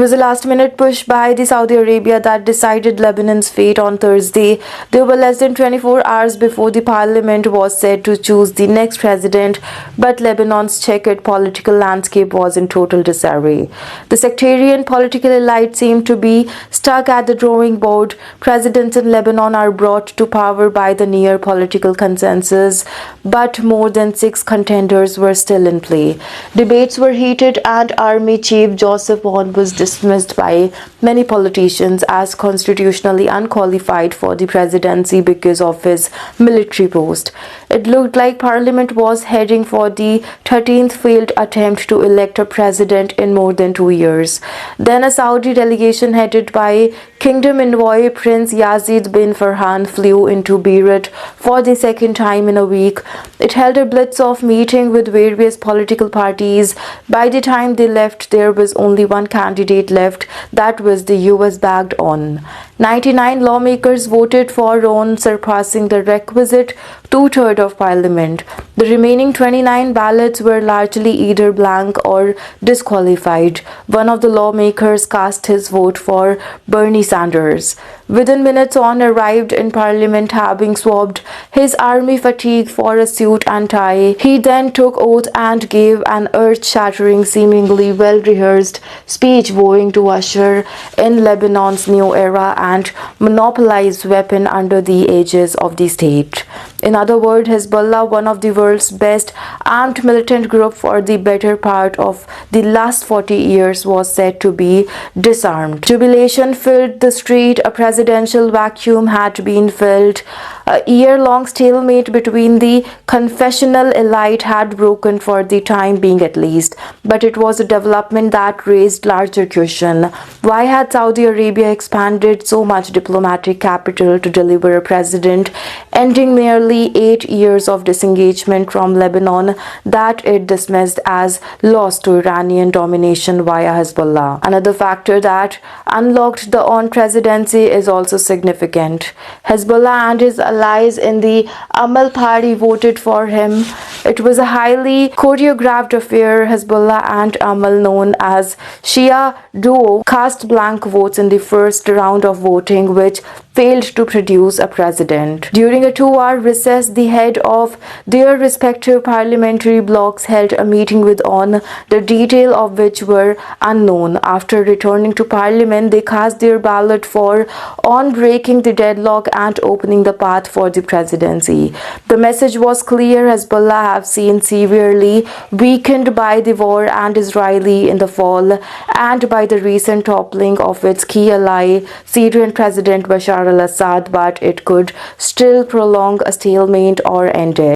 It was a last-minute push by the Saudi Arabia that decided Lebanon's fate on Thursday. There were less than 24 hours before the parliament was set to choose the next president, but Lebanon's checkered political landscape was in total disarray. The sectarian political elite seemed to be stuck at the drawing board. Presidents in Lebanon are brought to power by the near political consensus, but more than 6 contenders were still in play. Debates were heated, and Army Chief Joseph Aoun was dismissed by many politicians as constitutionally unqualified for the presidency because of his military post. It looked like Parliament was heading for the 13th failed attempt to elect a president in more than 2 years. Then a Saudi delegation headed by Kingdom envoy Prince Yazid bin Farhan flew into Beirut for the second time in a week. It held a blitz of meeting with various political parties. By the time they left, there was only one candidate left, that was the US-backed Aoun. 99 lawmakers voted for Aoun, surpassing the requisite two-thirds of parliament. The remaining 29 ballots were largely either blank or disqualified. One of the lawmakers cast his vote for Bernie Sanders. Within minutes, Aoun arrived in parliament having swapped his army fatigue for a suit and tie. He then took oath and gave an earth-shattering, seemingly well-rehearsed speech vowing to usher in Lebanon's new era and monopolize weapons under the aegis of the state. In other words, Hezbollah, one of the world's best armed militant group for the better part of the last 40 years, was said to be disarmed. Jubilation filled the street. A presidential vacuum had been filled. A year-long stalemate between the confessional elite had broken for the time being at least. But it was a development that raised larger question. Why had Saudi Arabia expanded so much diplomatic capital to deliver a president ending nearly 8 years of disengagement from Lebanon that it dismissed as lost to Iranian domination via Hezbollah? Another factor that unlocked the Aoun presidency is also significant. Hezbollah and his allies in the Amal party voted for him. It was a highly choreographed affair. Hezbollah and Amal, known as Shia duo, cast blank votes in the first round of voting, which failed to produce a president. During a 2-hour recess, the head of their respective parliamentary blocs held a meeting with Aoun, the details of which were unknown. After returning to parliament, they cast their ballot for Aoun, breaking the deadlock and opening the path for the presidency. The message was clear. Hezbollah have seen severely weakened by the war and Israeli in the fall, and by the recent toppling of its key ally, Syrian President Bashar al-Assad, but it could still prolong a stalemate or end it.